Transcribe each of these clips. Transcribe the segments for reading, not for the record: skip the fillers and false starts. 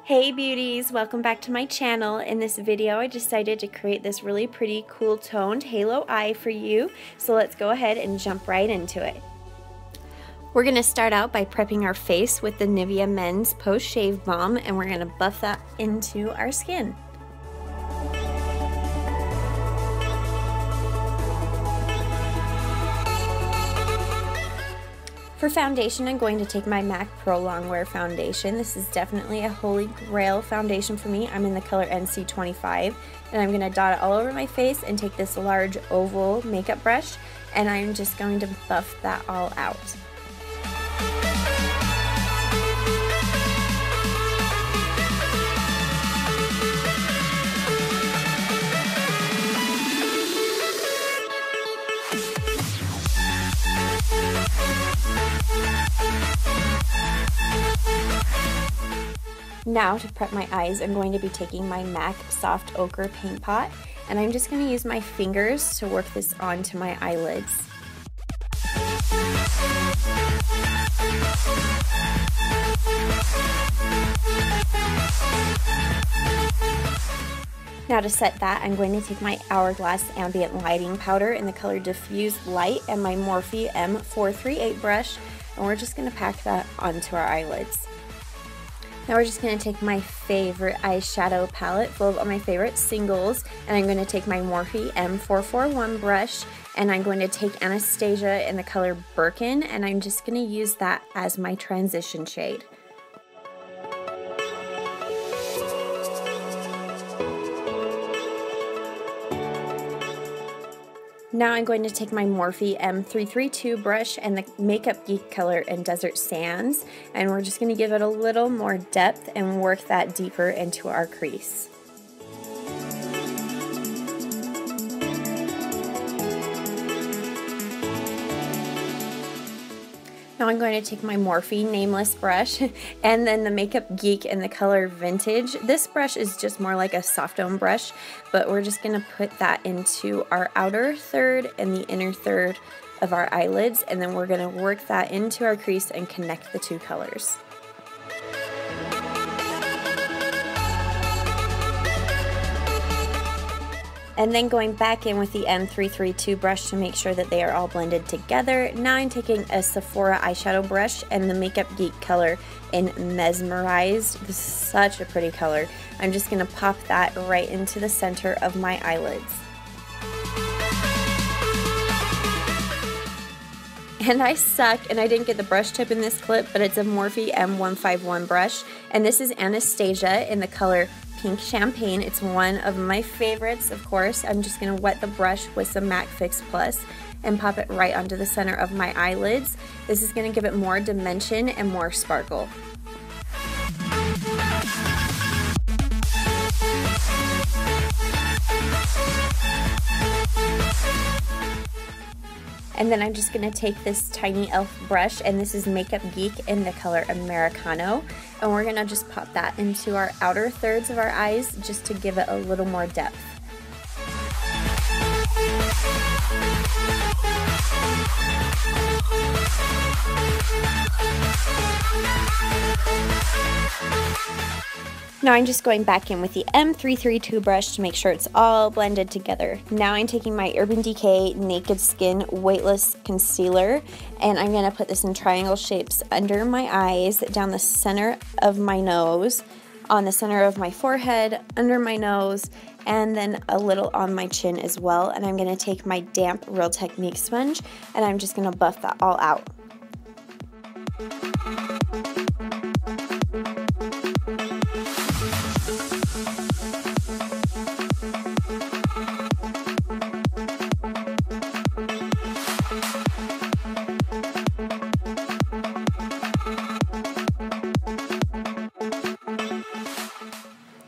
Hey beauties, welcome back to my channel. In this video I decided to create this really pretty cool toned halo eye for you, so let's go ahead and jump right into it. We're going to start out by prepping our face with the Nivea Men's Post Shave Balm, and we're going to buff that into our skin. For foundation, I'm going to take my MAC Pro Longwear foundation. This is definitely a holy grail foundation for me. I'm in the color NC25, and I'm going to dot it all over my face and take this large oval makeup brush, and I'm just going to buff that all out. Now to prep my eyes, I'm going to be taking my MAC Soft Ochre Paint Pot, and I'm just going to use my fingers to work this onto my eyelids. Now to set that, I'm going to take my Hourglass Ambient Lighting Powder in the color Diffuse Light and my Morphe M438 brush, and we're just going to pack that onto our eyelids. Now we're just going to take my favorite eyeshadow palette full of all my favorite singles, and I'm going to take my Morphe M441 brush, and I'm going to take Anastasia in the color Birkin, and I'm just going to use that as my transition shade. Now I'm going to take my Morphe M332 brush and the Makeup Geek color in Desert Sands, and we're just going to give it a little more depth and work that deeper into our crease. Now I'm going to take my Morphe Nameless brush and then the Makeup Geek in the color Vintage. This brush is just more like a soft dome brush, but we're just going to put that into our outer third and the inner third of our eyelids, and then we're going to work that into our crease and connect the two colors. And then going back in with the M332 brush to make sure that they are all blended together. Now I'm taking a Sephora eyeshadow brush and the Makeup Geek color in Mesmerized. This is such a pretty color. I'm just going to pop that right into the center of my eyelids. And I suck, and I didn't get the brush tip in this clip, but it's a Morphe M151 brush, and this is Anastasia in the color Pink Champagne. It's one of my favorites, of course. I'm just going to wet the brush with some MAC Fix Plus and pop it right onto the center of my eyelids. This is going to give it more dimension and more sparkle. And then I'm just going to take this tiny e.l.f. brush, and this is Makeup Geek in the color Americano, and we're going to just pop that into our outer thirds of our eyes just to give it a little more depth. Now I'm just going back in with the M332 brush to make sure it's all blended together. Now I'm taking my Urban Decay Naked Skin Weightless Concealer, and I'm going to put this in triangle shapes under my eyes, down the center of my nose, on the center of my forehead, under my nose, and then a little on my chin as well. And I'm going to take my damp Real Technique sponge, and I'm just going to buff that all out.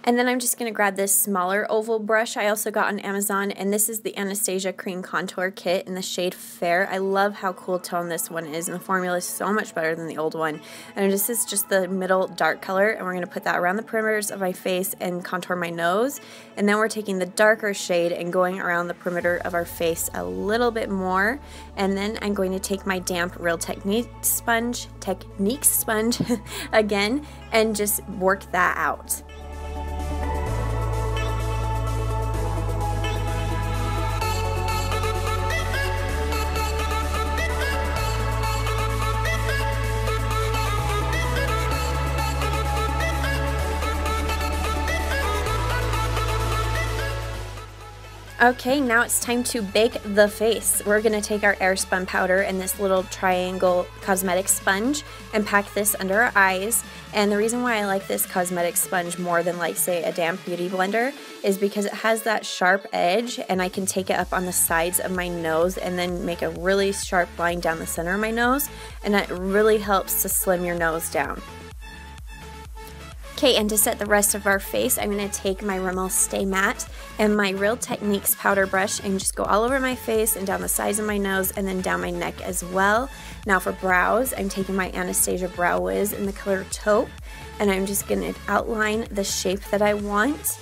And then I'm just going to grab this smaller oval brush I also got on Amazon, and this is the Anastasia Cream Contour Kit in the shade Fair. I love how cool tone this one is, and the formula is so much better than the old one. And this is just the middle dark color, and we're going to put that around the perimeters of my face and contour my nose. And then we're taking the darker shade and going around the perimeter of our face a little bit more. And then I'm going to take my damp Real Techniques sponge again and just work that out. Okay, now it's time to bake the face. We're going to take our airspun powder and this little triangle cosmetic sponge and pack this under our eyes. And the reason why I like this cosmetic sponge more than, like, say, a damp beauty blender is because it has that sharp edge, and I can take it up on the sides of my nose and then make a really sharp line down the center of my nose, and that really helps to slim your nose down. Okay, and to set the rest of our face, I'm going to take my Rimmel Stay Matte and my Real Techniques powder brush and just go all over my face and down the sides of my nose and then down my neck as well. Now for brows, I'm taking my Anastasia Brow Wiz in the color Taupe, and I'm just going to outline the shape that I want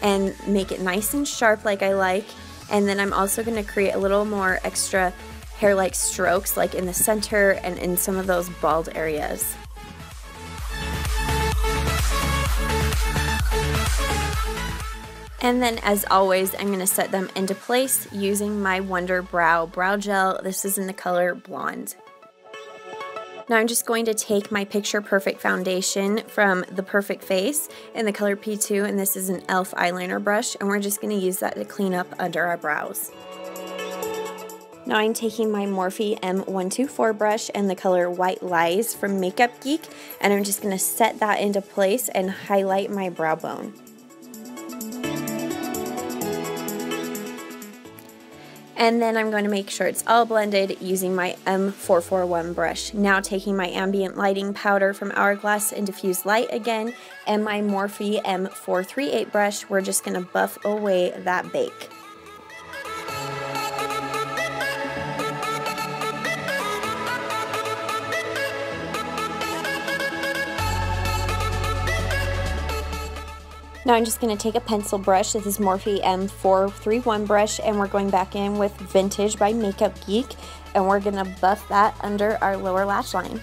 and make it nice and sharp like I like. And then I'm also going to create a little more extra hair-like strokes, like in the center and in some of those bald areas. And then, as always, I'm going to set them into place using my Wonder Brow Brow Gel. This is in the color Blonde. Now I'm just going to take my Picture Perfect foundation from The Perfect Face in the color P2, and this is an e.l.f. eyeliner brush, and we're just going to use that to clean up under our brows. Now I'm taking my Morphe M124 brush and the color White Lies from Makeup Geek, and I'm just going to set that into place and highlight my brow bone. And then I'm going to make sure it's all blended using my M441 brush. Now taking my ambient lighting powder from Hourglass and Diffuse Light again, and my Morphe M438 brush, we're just going to buff away that bake. Now I'm just going to take a pencil brush. This is Morphe M431 brush, and we're going back in with Vintage by Makeup Geek, and we're going to buff that under our lower lash line.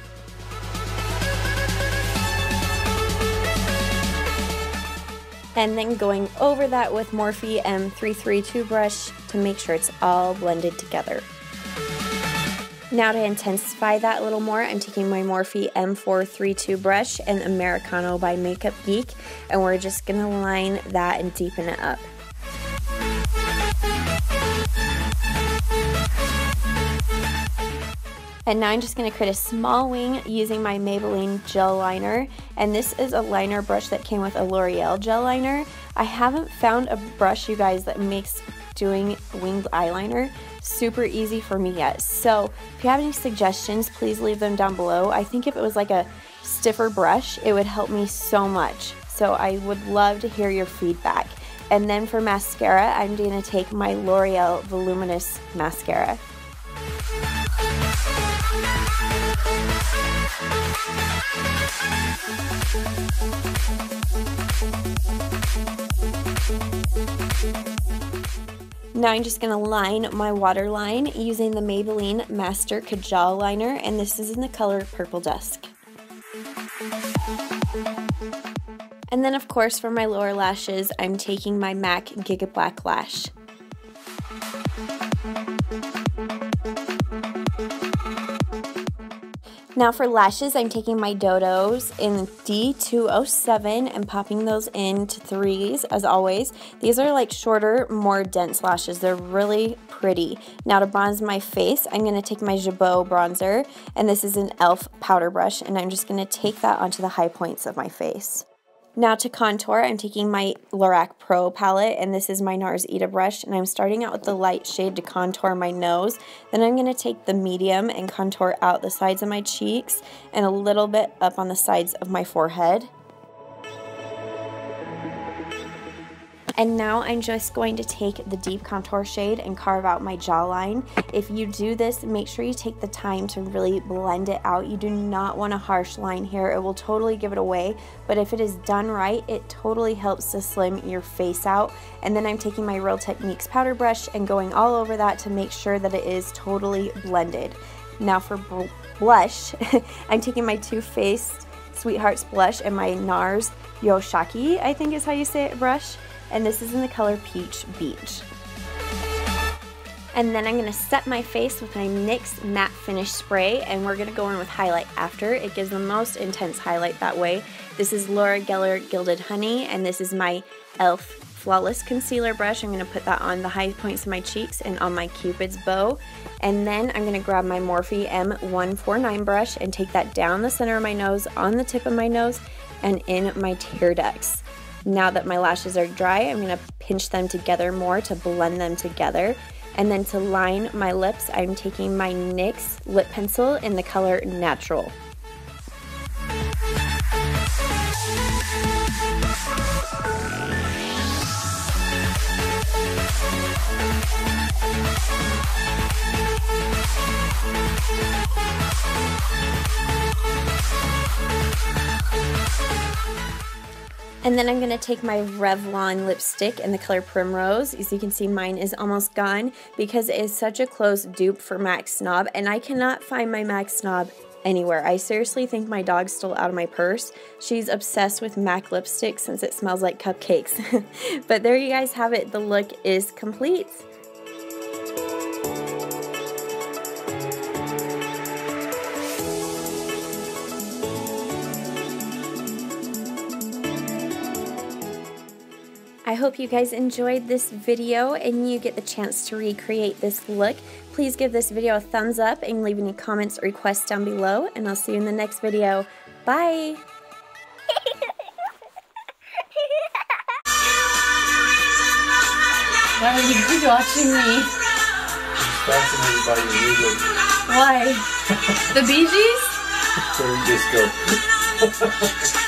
And then going over that with Morphe M332 brush to make sure it's all blended together. Now to intensify that a little more, I'm taking my Morphe M432 brush and Americano by Makeup Geek, and we're just going to line that and deepen it up. And now I'm just going to create a small wing using my Maybelline gel liner, and this is a liner brush that came with a L'Oreal gel liner. I haven't found a brush, you guys, that makes doing winged eyeliner super easy for me yet. So if you have any suggestions, please leave them down below. I think if it was like a stiffer brush, it would help me so much. So I would love to hear your feedback. And then for mascara, I'm going to take my L'Oreal Voluminous Mascara. Now I'm just going to line my waterline using the Maybelline Master Kajal liner, and this is in the color Purple Dusk. And then of course for my lower lashes, I'm taking my MAC Giga Black Lash. Now for lashes, I'm taking my Dodos in D207 and popping those into threes as always. These are like shorter, more dense lashes. They're really pretty. Now to bronze my face, I'm going to take my Jabot bronzer, and this is an e.l.f. powder brush, and I'm just going to take that onto the high points of my face. Now to contour, I'm taking my Lorac Pro palette, and this is my NARS Ita brush, and I'm starting out with the light shade to contour my nose. Then I'm going to take the medium and contour out the sides of my cheeks and a little bit up on the sides of my forehead. And now I'm just going to take the deep contour shade and carve out my jawline. If you do this, make sure you take the time to really blend it out. You do not want a harsh line here. It will totally give it away, but if it is done right, it totally helps to slim your face out. And then I'm taking my Real Techniques powder brush and going all over that to make sure that it is totally blended. Now for blush, I'm taking my Too Faced Sweethearts blush and my NARS Yoshaki, I think is how you say it, brush. And this is in the color Peach Beach. And then I'm going to set my face with my NYX Matte Finish Spray, and we're going to go in with highlight after. It gives the most intense highlight that way. This is Laura Geller Gilded Honey, and this is my e.l.f. Flawless Concealer brush. I'm going to put that on the high points of my cheeks and on my Cupid's bow. And then I'm going to grab my Morphe M149 brush and take that down the center of my nose, on the tip of my nose, and in my tear ducts. Now that my lashes are dry, I'm going to pinch them together more to blend them together. And then to line my lips, I'm taking my NYX lip pencil in the color Natural. And then I'm going to take my Revlon lipstick in the color Primrose. As you can see, mine is almost gone because it is such a close dupe for MAC Snob, and I cannot find my MAC Snob anywhere. I seriously think my dog stole it out of my purse. She's obsessed with MAC lipstick since it smells like cupcakes. But there you guys have it. The look is complete. I hope you guys enjoyed this video and you get the chance to recreate this look. Please give this video a thumbs up and leave any comments or requests down below, and I'll see you in the next video. Bye! Why are you watching me? Fascinated by your music. Why? The Bee Gees? So disco. Okay.